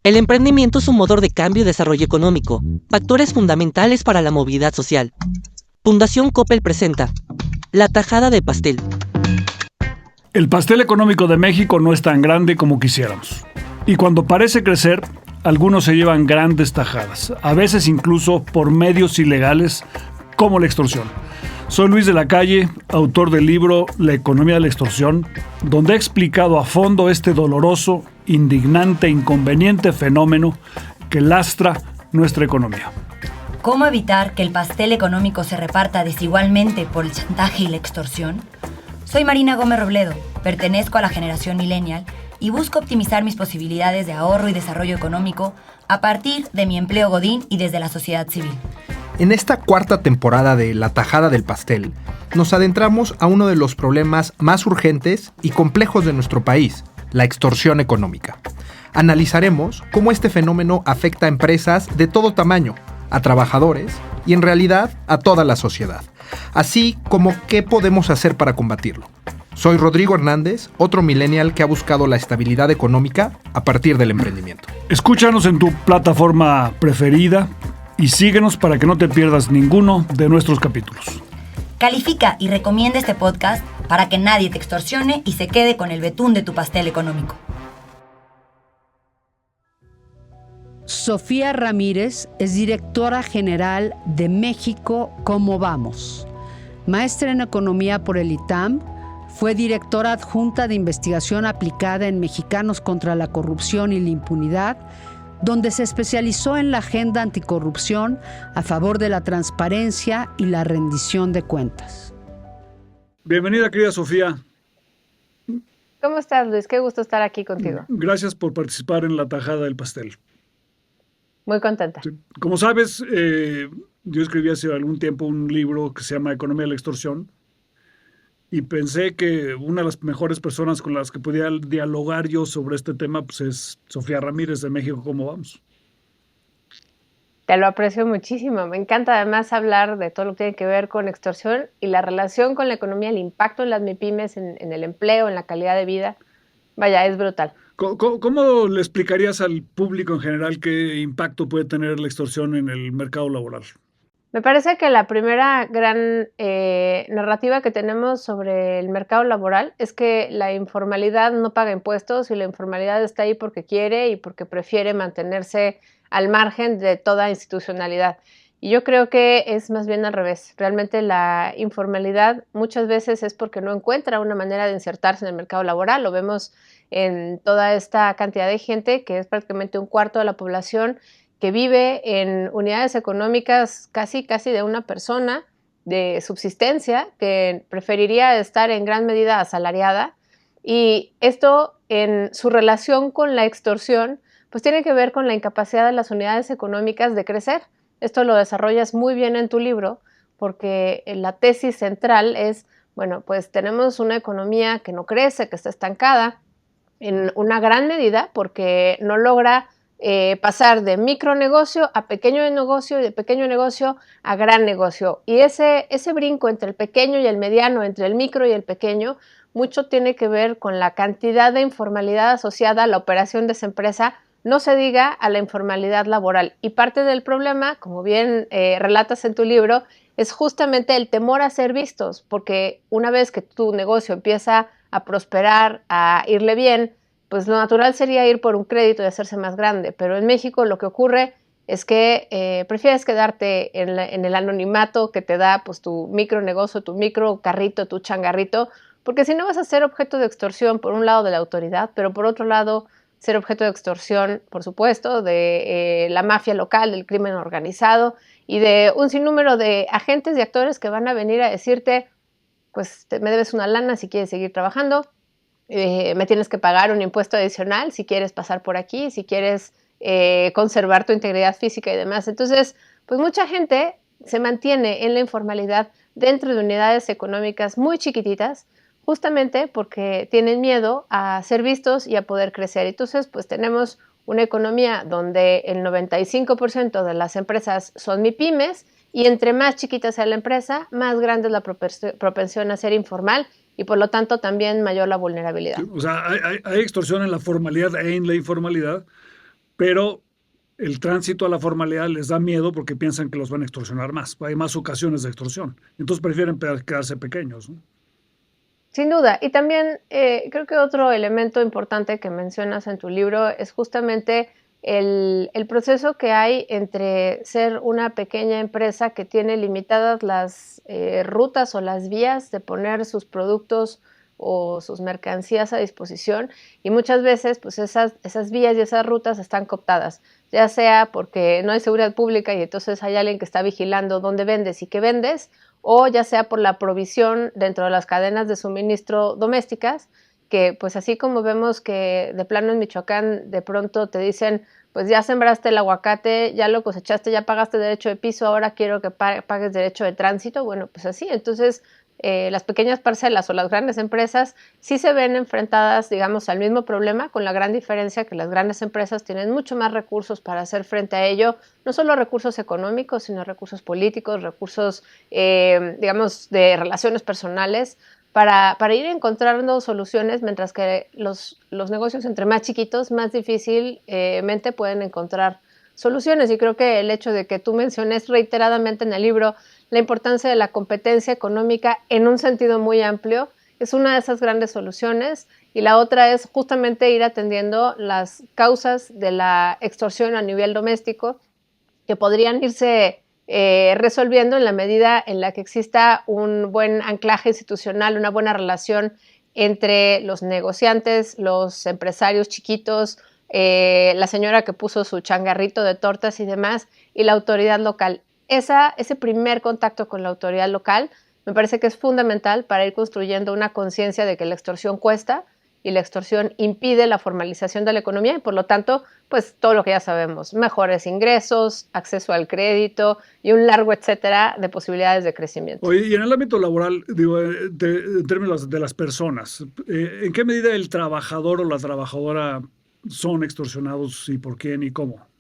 El emprendimiento es un motor de cambio y desarrollo económico, factores fundamentales para la movilidad social. Fundación Coppel presenta La tajada de pastel. El pastel económico de México no es tan grande como quisiéramos. Y cuando parece crecer, algunos se llevan grandes tajadas, a veces incluso por medios ilegales como la extorsión. Soy Luis de la Calle, autor del libro La economía de la extorsión, donde he explicado a fondo este doloroso, indignante e inconveniente fenómeno que lastra nuestra economía. ¿Cómo evitar que el pastel económico se reparta desigualmente por el chantaje y la extorsión? Soy Marina Gómez Robledo, pertenezco a la generación millennial y busco optimizar mis posibilidades de ahorro y desarrollo económico a partir de mi empleo godín y desde la sociedad civil. En esta cuarta temporada de La tajada del pastel, nos adentramos a uno de los problemas más urgentes y complejos de nuestro país, la extorsión económica. Analizaremos cómo este fenómeno afecta a empresas de todo tamaño, a trabajadores y en realidad a toda la sociedad, así como qué podemos hacer para combatirlo. Soy Rodrigo Hernández, otro millennial que ha buscado la estabilidad económica a partir del emprendimiento. Escúchanos en tu plataforma preferida y síguenos para que no te pierdas ninguno de nuestros capítulos. Califica y recomienda este podcast para que nadie te extorsione y se quede con el betún de tu pastel económico. Sofía Ramírez es directora general de México ¿Cómo vamos? Maestra en Economía por el ITAM, fue directora adjunta de investigación aplicada en Mexicanos contra la Corrupción y la Impunidad, donde se especializó en la agenda anticorrupción a favor de la transparencia y la rendición de cuentas. Bienvenida, querida Sofía. ¿Cómo estás, Luis? Qué gusto estar aquí contigo. Gracias por participar en La tajada del pastel. Muy contenta. Sí. Como sabes, yo escribí hace algún tiempo un libro que se llama Economía de la extorsión y pensé que una de las mejores personas con las que podía dialogar yo sobre este tema pues es Sofía Ramírez de México ¿Cómo vamos? Te lo aprecio muchísimo. Me encanta además hablar de todo lo que tiene que ver con extorsión y la relación con la economía, el impacto en las MIPYMES, en el empleo, en la calidad de vida. Vaya, es brutal. ¿Cómo le explicarías al público en general qué impacto puede tener la extorsión en el mercado laboral? Me parece que la primera gran narrativa que tenemos sobre el mercado laboral es que la informalidad no paga impuestos y la informalidad está ahí porque quiere y porque prefiere mantenerse al margen de toda institucionalidad. Y yo creo que es más bien al revés. Realmente la informalidad muchas veces es porque no encuentra una manera de insertarse en el mercado laboral. Lo vemos en toda esta cantidad de gente, que es prácticamente un cuarto de la población, que vive en unidades económicas casi de una persona de subsistencia, que preferiría estar en gran medida asalariada. Y esto, en su relación con la extorsión, pues tiene que ver con la incapacidad de las unidades económicas de crecer. Esto lo desarrollas muy bien en tu libro, porque la tesis central es, bueno, pues tenemos una economía que no crece, que está estancada, en una gran medida porque no logra pasar de micronegocio a pequeño negocio y de pequeño negocio a gran negocio. Y ese brinco entre el pequeño y el mediano, entre el micro y el pequeño, mucho tiene que ver con la cantidad de informalidad asociada a la operación de esa empresa, no se diga a la informalidad laboral. Y parte del problema, como bien relatas en tu libro, es justamente el temor a ser vistos, porque una vez que tu negocio empieza a prosperar, a irle bien, pues lo natural sería ir por un crédito y hacerse más grande. Pero en México lo que ocurre es que prefieres quedarte en el anonimato que te da pues, tu micronegocio, tu microcarrito, tu changarrito, porque si no vas a ser objeto de extorsión por un lado de la autoridad, pero por otro lado ser objeto de extorsión, por supuesto, de la mafia local, del crimen organizado y de un sinnúmero de agentes y actores que van a venir a decirte, pues me debes una lana si quieres seguir trabajando, me tienes que pagar un impuesto adicional si quieres pasar por aquí, si quieres conservar tu integridad física y demás. Entonces, pues mucha gente se mantiene en la informalidad dentro de unidades económicas muy chiquititas, justamente porque tienen miedo a ser vistos y a poder crecer. Entonces, pues tenemos una economía donde el 95% de las empresas son MIPYMES y entre más chiquita sea la empresa, más grande es la propensión a ser informal y por lo tanto también mayor la vulnerabilidad. Sí, o sea, hay extorsión en la formalidad e en la informalidad, pero el tránsito a la formalidad les da miedo porque piensan que los van a extorsionar más. Hay más ocasiones de extorsión. Entonces prefieren quedarse pequeños, ¿no? Sin duda. Y también creo que otro elemento importante que mencionas en tu libro es justamente el proceso que hay entre ser una pequeña empresa que tiene limitadas las rutas o las vías de poner sus productos o sus mercancías a disposición, y muchas veces pues esas vías y esas rutas están cooptadas, ya sea porque no hay seguridad pública y entonces hay alguien que está vigilando dónde vendes y qué vendes, o ya sea por la provisión dentro de las cadenas de suministro domésticas, que pues así como vemos que de plano en Michoacán de pronto te dicen, pues ya sembraste el aguacate, ya lo cosechaste, ya pagaste derecho de piso, ahora quiero que pagues derecho de tránsito. Bueno, pues así, entonces las pequeñas parcelas o las grandes empresas sí se ven enfrentadas, digamos, al mismo problema, con la gran diferencia que las grandes empresas tienen mucho más recursos para hacer frente a ello, no solo recursos económicos, sino recursos políticos, recursos, digamos, de relaciones personales, para ir encontrando soluciones, mientras que los negocios entre más chiquitos, más difícilmente pueden encontrar soluciones. Y creo que el hecho de que tú menciones reiteradamente en el libro la importancia de la competencia económica en un sentido muy amplio es una de esas grandes soluciones, y la otra es justamente ir atendiendo las causas de la extorsión a nivel doméstico, que podrían irse resolviendo en la medida en la que exista un buen anclaje institucional, una buena relación entre los negociantes, los empresarios chiquitos, la señora que puso su changarrito de tortas y demás, y la autoridad local. Ese primer contacto con la autoridad local me parece que es fundamental para ir construyendo una conciencia de que la extorsión cuesta y la extorsión impide la formalización de la economía, y por lo tanto, pues todo lo que ya sabemos, mejores ingresos, acceso al crédito y un largo etcétera de posibilidades de crecimiento. Oye, y en el ámbito laboral, digo, en términos de las personas, ¿en qué medida el trabajador o la trabajadora son extorsionados y por quién y cómo?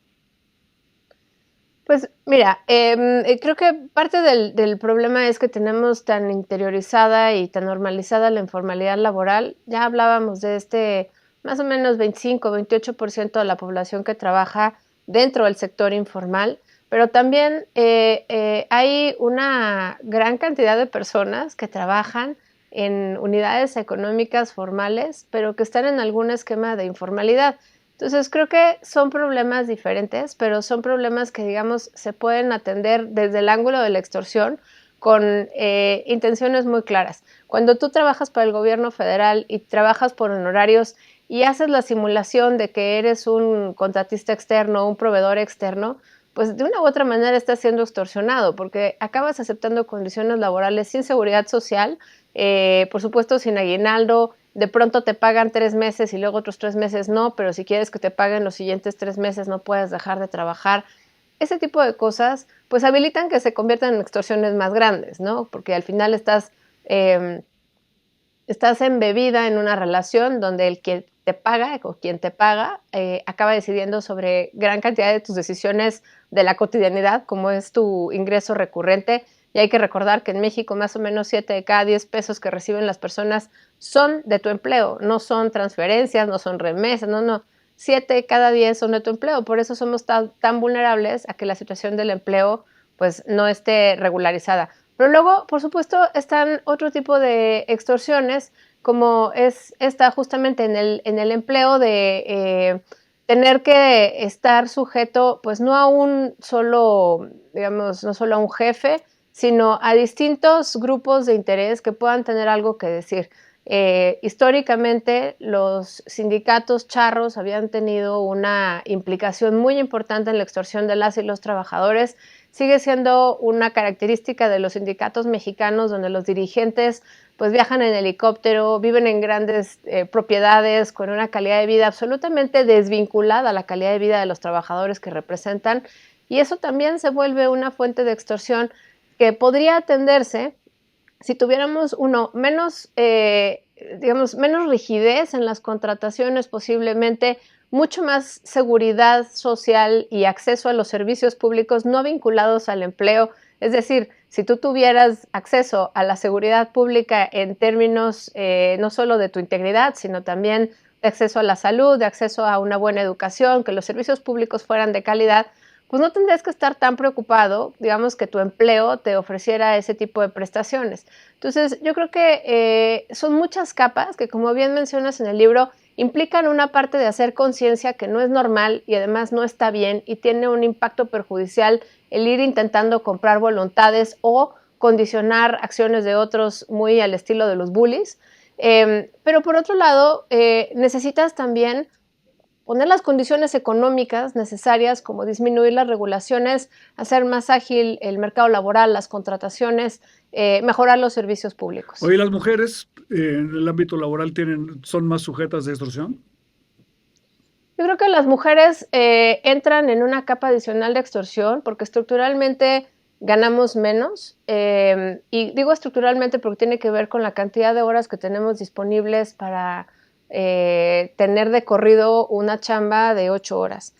Pues mira, creo que parte del problema es que tenemos tan interiorizada y tan normalizada la informalidad laboral. Ya hablábamos de más o menos 25-28% de la población que trabaja dentro del sector informal, pero también hay una gran cantidad de personas que trabajan en unidades económicas formales, pero que están en algún esquema de informalidad. Entonces creo que son problemas diferentes, pero son problemas que, digamos, se pueden atender desde el ángulo de la extorsión con intenciones muy claras. Cuando tú trabajas para el gobierno federal y trabajas por honorarios y haces la simulación de que eres un contratista externo, un proveedor externo, pues de una u otra manera estás siendo extorsionado, porque acabas aceptando condiciones laborales sin seguridad social, por supuesto sin aguinaldo. De pronto te pagan 3 meses y luego otros 3 meses no, pero si quieres que te paguen los siguientes 3 meses no puedes dejar de trabajar. Ese tipo de cosas pues habilitan que se conviertan en extorsiones más grandes, ¿no? Porque al final estás embebida en una relación donde el que te paga o quien te paga acaba decidiendo sobre gran cantidad de tus decisiones de la cotidianidad, como es tu ingreso recurrente. Y hay que recordar que en México más o menos 7 de cada 10 pesos que reciben las personas son de tu empleo, no son transferencias, no son remesas, no. 7 de cada 10 son de tu empleo, por eso somos tan vulnerables a que la situación del empleo pues no esté regularizada. Pero luego, por supuesto, están otro tipo de extorsiones, como es esta justamente en el empleo de tener que estar sujeto pues no a un solo, digamos, no solo a un jefe, sino a distintos grupos de interés que puedan tener algo que decir. Históricamente los sindicatos charros habían tenido una implicación muy importante en la extorsión de las y los trabajadores. Sigue siendo una característica de los sindicatos mexicanos, donde los dirigentes pues viajan en helicóptero, viven en grandes propiedades con una calidad de vida absolutamente desvinculada a la calidad de vida de los trabajadores que representan, y eso también se vuelve una fuente de extorsión que podría atenderse si tuviéramos menos rigidez en las contrataciones, posiblemente mucho más seguridad social y acceso a los servicios públicos no vinculados al empleo. Es decir, si tú tuvieras acceso a la seguridad pública en términos no solo de tu integridad, sino también de acceso a la salud, de acceso a una buena educación, que los servicios públicos fueran de calidad, pues no tendrías que estar tan preocupado, digamos, que tu empleo te ofreciera ese tipo de prestaciones. Entonces, yo creo que son muchas capas que, como bien mencionas en el libro, implican una parte de hacer conciencia que no es normal y además no está bien y tiene un impacto perjudicial el ir intentando comprar voluntades o condicionar acciones de otros muy al estilo de los bullies. Pero por otro lado, necesitas también poner las condiciones económicas necesarias, como disminuir las regulaciones, hacer más ágil el mercado laboral, las contrataciones, mejorar los servicios públicos. Oye, ¿las mujeres en el ámbito laboral son más sujetas de extorsión? Yo creo que las mujeres entran en una capa adicional de extorsión porque estructuralmente ganamos menos. Y digo estructuralmente porque tiene que ver con la cantidad de horas que tenemos disponibles para tener de corrido una chamba de 8 horas,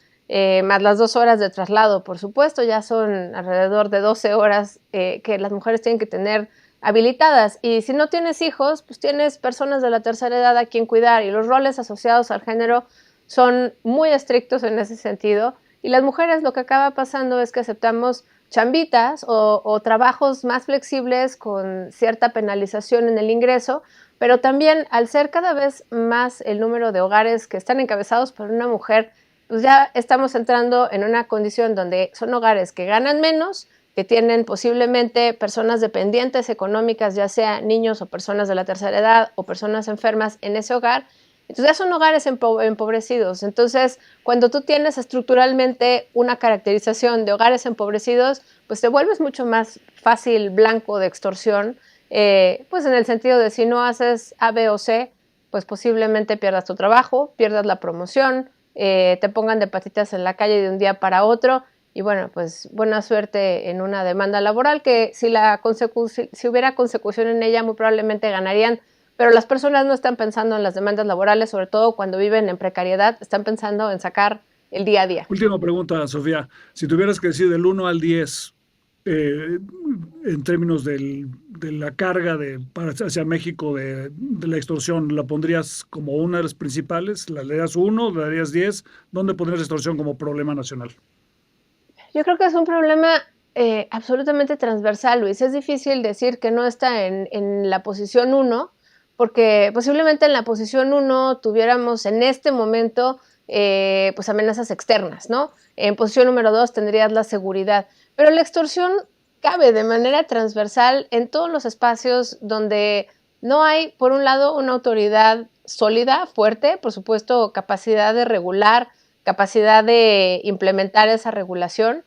más las 2 horas de traslado, por supuesto, ya son alrededor de 12 horas que las mujeres tienen que tener habilitadas. Y si no tienes hijos, pues tienes personas de la tercera edad a quien cuidar y los roles asociados al género son muy estrictos en ese sentido. Y las mujeres lo que acaba pasando es que aceptamos chambitas o trabajos más flexibles con cierta penalización en el ingreso, pero también al ser cada vez más el número de hogares que están encabezados por una mujer, pues ya estamos entrando en una condición donde son hogares que ganan menos, que tienen posiblemente personas dependientes económicas, ya sea niños o personas de la tercera edad o personas enfermas en ese hogar. Entonces ya son hogares empobrecidos. Entonces, cuando tú tienes estructuralmente una caracterización de hogares empobrecidos, pues te vuelves mucho más fácil blanco de extorsión, pues en el sentido de si no haces A, B o C, pues posiblemente pierdas tu trabajo, pierdas la promoción, te pongan de patitas en la calle de un día para otro y bueno, pues buena suerte en una demanda laboral que si hubiera consecución en ella muy probablemente ganarían, pero las personas no están pensando en las demandas laborales, sobre todo cuando viven en precariedad, están pensando en sacar el día a día. Última pregunta, Sofía. Si tuvieras que decir del 1 al 10, en términos de la carga hacia México de la extorsión, ¿la pondrías como una de las principales? ¿La darías 1? ¿La darías 10? ¿Dónde pondrías la extorsión como problema nacional? Yo creo que es un problema absolutamente transversal, Luis. Es difícil decir que no está en la posición 1, porque posiblemente en la posición 1 tuviéramos en este momento pues amenazas externas, ¿no? En posición número 2 tendrías la seguridad. Pero la extorsión cabe de manera transversal en todos los espacios donde no hay, por un lado, una autoridad sólida, fuerte, por supuesto, capacidad de regular, capacidad de implementar esa regulación,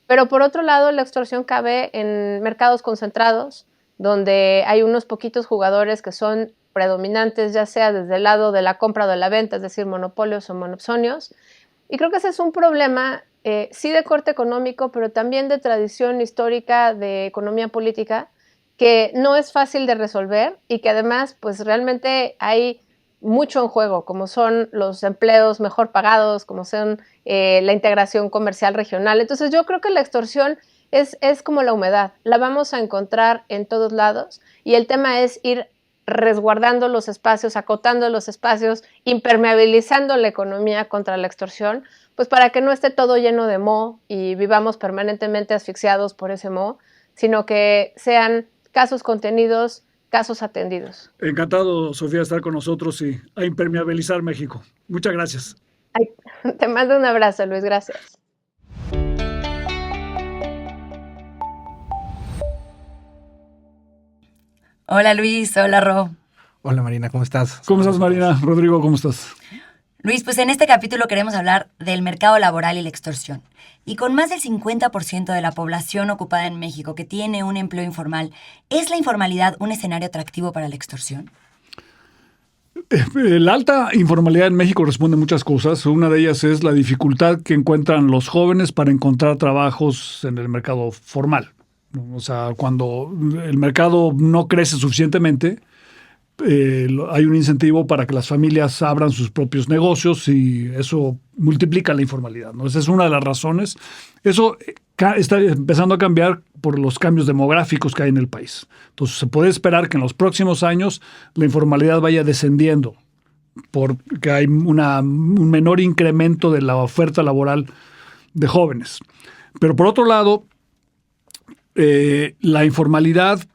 pero por otro lado, la extorsión cabe en mercados concentrados, donde hay unos poquitos jugadores que son predominantes, ya sea desde el lado de la compra o de la venta, es decir, monopolios o monopsonios. Y creo que ese es un problema, sí de corte económico, pero también de tradición histórica de economía política, que no es fácil de resolver y que además, pues realmente hay mucho en juego, como son los empleos mejor pagados, como son la integración comercial regional. Entonces yo creo que la extorsión es como la humedad, la vamos a encontrar en todos lados y el tema es ir resguardando los espacios, acotando los espacios, impermeabilizando la economía contra la extorsión, pues para que no esté todo lleno de moho y vivamos permanentemente asfixiados por ese moho, sino que sean casos contenidos, casos atendidos. Encantado, Sofía, de estar con nosotros y a impermeabilizar México. Muchas gracias. Ay, te mando un abrazo, Luis, gracias. Hola Luis, hola Ro. Hola Marina, ¿cómo estás? ¿Cómo estás, Marina? Rodrigo, ¿cómo estás? Luis, pues en este capítulo queremos hablar del mercado laboral y la extorsión. Y con más del 50% de la población ocupada en México que tiene un empleo informal, ¿es la informalidad un escenario atractivo para la extorsión? La alta informalidad en México responde a muchas cosas. Una de ellas es la dificultad que encuentran los jóvenes para encontrar trabajos en el mercado formal. O sea, cuando el mercado no crece suficientemente, hay un incentivo para que las familias abran sus propios negocios y eso multiplica la informalidad, ¿no? Esa es una de las razones. Eso está empezando a cambiar por los cambios demográficos que hay en el país. Entonces se puede esperar que en los próximos años la informalidad vaya descendiendo porque hay un menor incremento de la oferta laboral de jóvenes. Pero por otro lado, la informalidad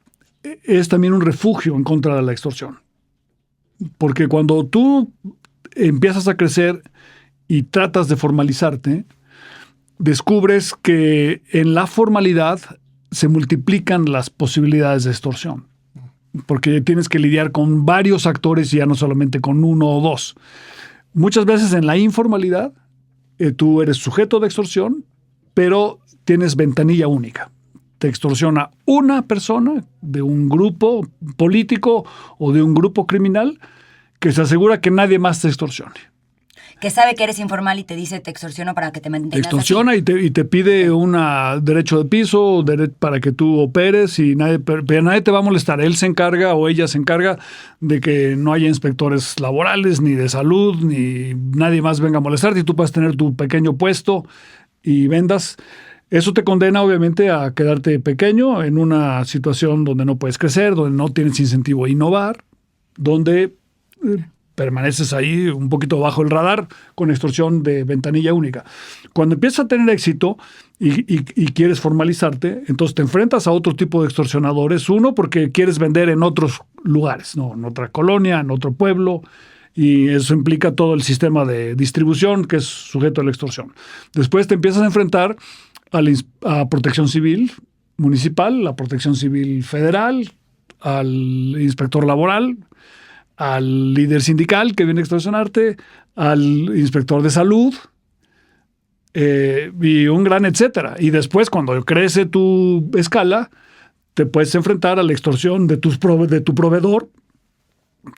es también un refugio en contra de la extorsión. Porque cuando tú empiezas a crecer y tratas de formalizarte, descubres que en la formalidad se multiplican las posibilidades de extorsión. Porque tienes que lidiar con varios actores y ya no solamente con uno o dos. Muchas veces en la informalidad tú eres sujeto de extorsión, pero tienes ventanilla única. Te extorsiona una persona de un grupo político o de un grupo criminal que se asegura que nadie más te extorsione. Que sabe que eres informal y te dice te extorsiono para que te mantengas. Te extorsiona y te pide un derecho de piso para que tú operes y pero nadie te va a molestar. Él se encarga o ella se encarga de que no haya inspectores laborales, ni de salud, ni nadie más venga a molestarte y tú puedas tener tu pequeño puesto y vendas. Eso te condena obviamente a quedarte pequeño en una situación donde no puedes crecer, donde no tienes incentivo a innovar, donde permaneces ahí un poquito bajo el radar con extorsión de ventanilla única. Cuando empiezas a tener éxito y quieres formalizarte, entonces te enfrentas a otro tipo de extorsionadores. Uno, porque quieres vender en otros lugares, ¿no? En otra colonia, en otro pueblo, y eso implica todo el sistema de distribución que es sujeto a la extorsión. Después te empiezas a enfrentar a Protección Civil municipal, la Protección Civil federal, al inspector laboral, al líder sindical que viene a extorsionarte, al inspector de salud y un gran etcétera. Y después, cuando crece tu escala, te puedes enfrentar a la extorsión de tu proveedor.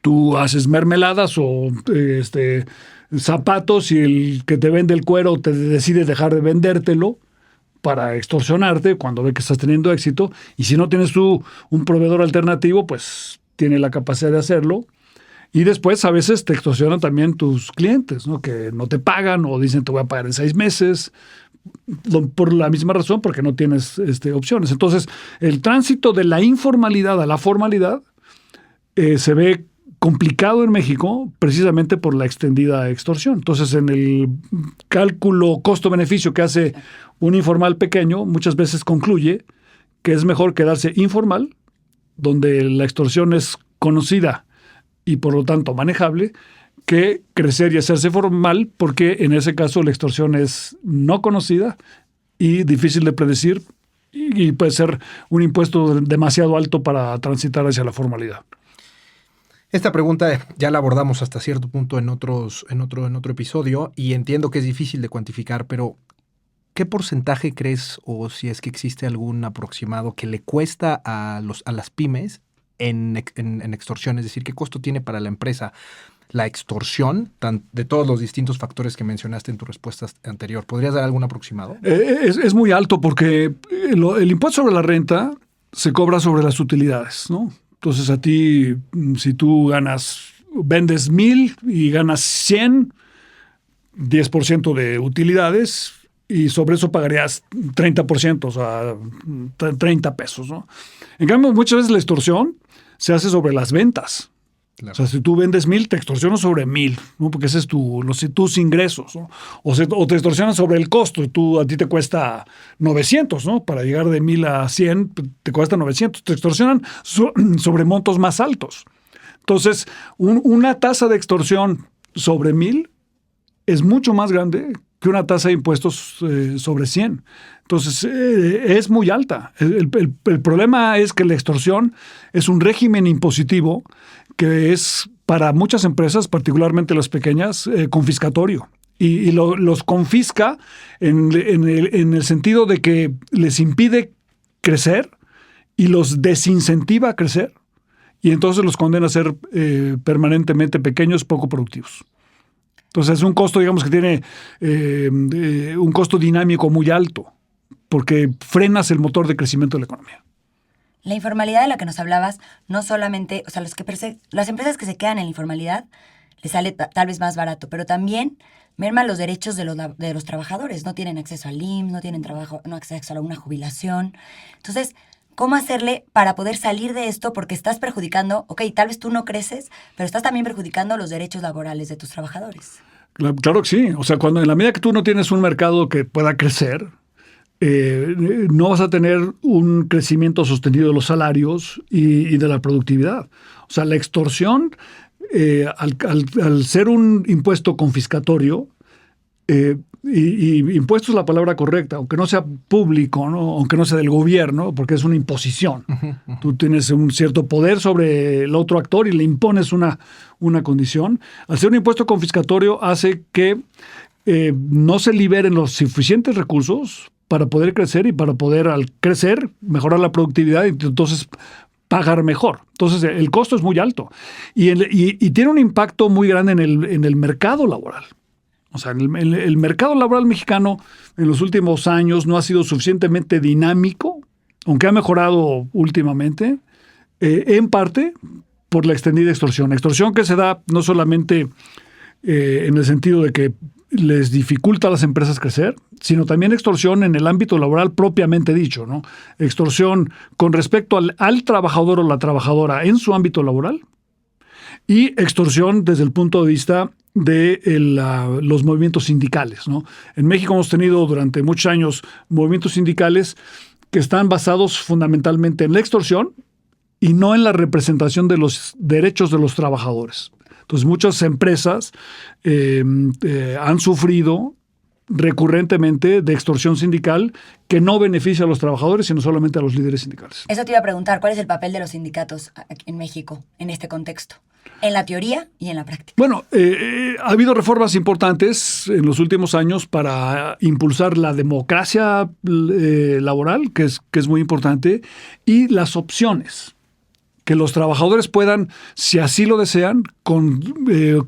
Tú haces mermeladas o zapatos y el que te vende el cuero te decide dejar de vendértelo para extorsionarte cuando ve que estás teniendo éxito. Y si no tienes tú un proveedor alternativo, pues tiene la capacidad de hacerlo. Y después a veces te extorsionan también tus clientes, ¿no? Que no te pagan o dicen te voy a pagar en 6 meses, por la misma razón, porque no tienes opciones. Entonces, el tránsito de la informalidad a la formalidad se ve complicado en México precisamente por la extendida extorsión. Entonces, en el cálculo costo-beneficio que hace un informal pequeño, muchas veces concluye que es mejor quedarse informal, donde la extorsión es conocida y por lo tanto manejable, que crecer y hacerse formal, porque en ese caso la extorsión es no conocida y difícil de predecir y puede ser un impuesto demasiado alto para transitar hacia la formalidad. Esta pregunta ya la abordamos hasta cierto punto en otro episodio y entiendo que es difícil de cuantificar, pero ¿qué porcentaje crees, o si es que existe algún aproximado, que le cuesta a las pymes en extorsión? Es decir, ¿qué costo tiene para la empresa la extorsión de todos los distintos factores que mencionaste en tu respuesta anterior? ¿Podrías dar algún aproximado? Es muy alto porque el impuesto sobre la renta se cobra sobre las utilidades, ¿no? Entonces a ti, si tú vendes 1,000 y ganas 100, 10% de utilidades y sobre eso pagarías 30%, o sea, 30 pesos, ¿no? En cambio, muchas veces la extorsión se hace sobre las ventas. Claro. O sea, si tú vendes 1,000, te extorsionan sobre 1,000, ¿no? Porque ese es tus ingresos, ¿no? O te extorsionan sobre el costo. A ti te cuesta 900, ¿no? Para llegar de 1,000 a 100 te cuesta 900. Te extorsionan sobre montos más altos. Entonces, una tasa de extorsión sobre 1,000 es mucho más grande que una tasa de impuestos sobre 100. Entonces, es muy alta. El problema es que la extorsión es un régimen impositivo que es para muchas empresas, particularmente las pequeñas, confiscatorio. Y los confisca en el sentido de que les impide crecer y los desincentiva a crecer. Y entonces los condena a ser permanentemente pequeños, poco productivos. Entonces es un costo, digamos, que tiene un costo dinámico muy alto, porque frenas el motor de crecimiento de la economía. La informalidad de la que nos hablabas, no solamente, o sea, las empresas que se quedan en la informalidad les sale tal vez más barato, pero también merman los derechos de los trabajadores. No tienen acceso al IMSS, no tienen acceso a una jubilación. Entonces, ¿Cómo hacerle para poder salir de esto? Porque estás perjudicando, tal vez tú no creces, pero estás también perjudicando los derechos laborales de tus trabajadores. Claro que sí. O sea, en la medida que tú no tienes un mercado que pueda crecer, no vas a tener un crecimiento sostenido de los salarios y de la productividad. O sea, la extorsión, al ser un impuesto confiscatorio, y impuesto es la palabra correcta, aunque no sea público, ¿no? Aunque no sea del gobierno, porque es una imposición. Tú tienes un cierto poder sobre el otro actor y le impones una condición. Al ser un impuesto confiscatorio hace que no se liberen los suficientes recursos para poder crecer y para poder, al crecer, mejorar la productividad y entonces pagar mejor. Entonces el costo es muy alto y tiene un impacto muy grande en el mercado laboral. O sea, el mercado laboral mexicano en los últimos años no ha sido suficientemente dinámico, aunque ha mejorado últimamente, en parte por la extendida extorsión. Extorsión que se da no solamente en el sentido de que les dificulta a las empresas crecer, sino también extorsión en el ámbito laboral propiamente dicho, ¿no? Extorsión con respecto al trabajador o la trabajadora en su ámbito laboral y extorsión desde el punto de vista de los movimientos sindicales, ¿no? En México hemos tenido durante muchos años movimientos sindicales que están basados fundamentalmente en la extorsión y no en la representación de los derechos de los trabajadores. Entonces muchas empresas han sufrido recurrentemente de extorsión sindical que no beneficia a los trabajadores, sino solamente a los líderes sindicales. Eso te iba a preguntar, ¿cuál es el papel de los sindicatos en México en este contexto? En la teoría y en la práctica. Bueno, ha habido reformas importantes en los últimos años para impulsar la democracia laboral, que es muy importante, y las opciones. Que los trabajadores puedan, si así lo desean, con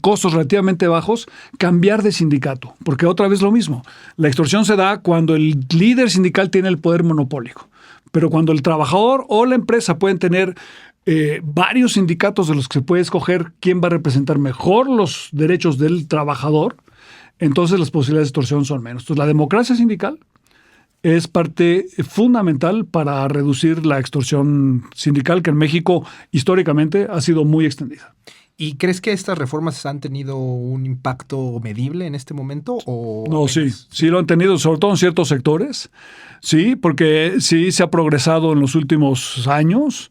costos relativamente bajos, cambiar de sindicato. Porque otra vez lo mismo. La extorsión se da cuando el líder sindical tiene el poder monopólico. Pero cuando el trabajador o la empresa pueden tener varios sindicatos de los que se puede escoger quién va a representar mejor los derechos del trabajador, entonces las posibilidades de extorsión son menos. Entonces la democracia sindical es parte fundamental para reducir la extorsión sindical que en México históricamente ha sido muy extendida. ¿Y crees que estas reformas han tenido un impacto medible en este momento? No, sí lo han tenido, sobre todo en ciertos sectores. Sí, porque sí se ha progresado en los últimos años.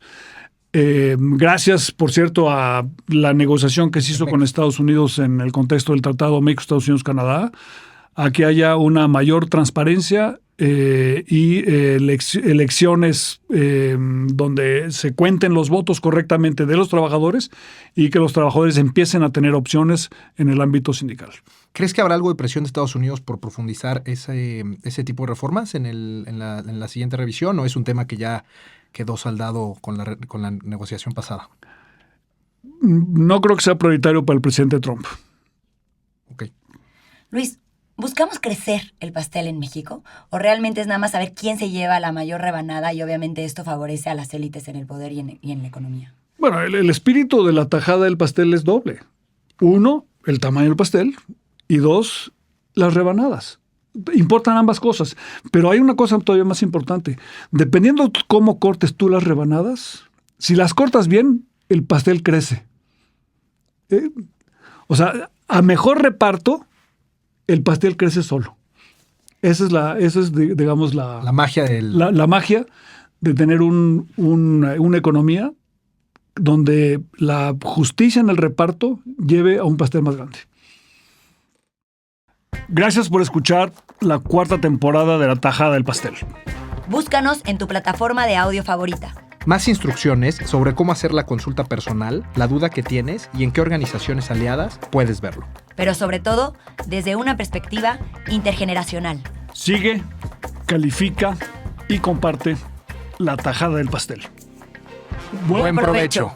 Gracias, por cierto, a la negociación que se hizo con Estados Unidos en el contexto del Tratado México-Estados Unidos-Canadá, a que haya una mayor transparencia y elecciones donde se cuenten los votos correctamente de los trabajadores y que los trabajadores empiecen a tener opciones en el ámbito sindical. ¿Crees que habrá algo de presión de Estados Unidos por profundizar ese tipo de reformas en la siguiente revisión, o es un tema que ya quedó saldado con la negociación pasada? No creo que sea prioritario para el presidente Trump. Ok. Luis, ¿buscamos crecer el pastel en México? ¿O realmente es nada más saber quién se lleva la mayor rebanada y obviamente esto favorece a las élites en el poder y en la economía? Bueno, el espíritu de la tajada del pastel es doble. Uno, el tamaño del pastel, y dos, las rebanadas. Importan ambas cosas, pero hay una cosa todavía más importante. Dependiendo cómo cortes tú las rebanadas, si las cortas bien, el pastel crece. O sea, a mejor reparto, el pastel crece solo. Esa es digamos, la magia la magia de tener una economía donde la justicia en el reparto lleve a un pastel más grande. Gracias por escuchar la 4ª temporada de La Tajada del Pastel. Búscanos en tu plataforma de audio favorita. Más instrucciones sobre cómo hacer la consulta personal, la duda que tienes y en qué organizaciones aliadas puedes verlo. Pero sobre todo, desde una perspectiva intergeneracional. Sigue, califica y comparte La Tajada del Pastel. Buen provecho.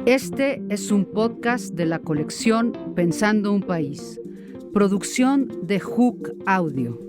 Este es un podcast de la colección Pensando un País, producción de Hook Audio.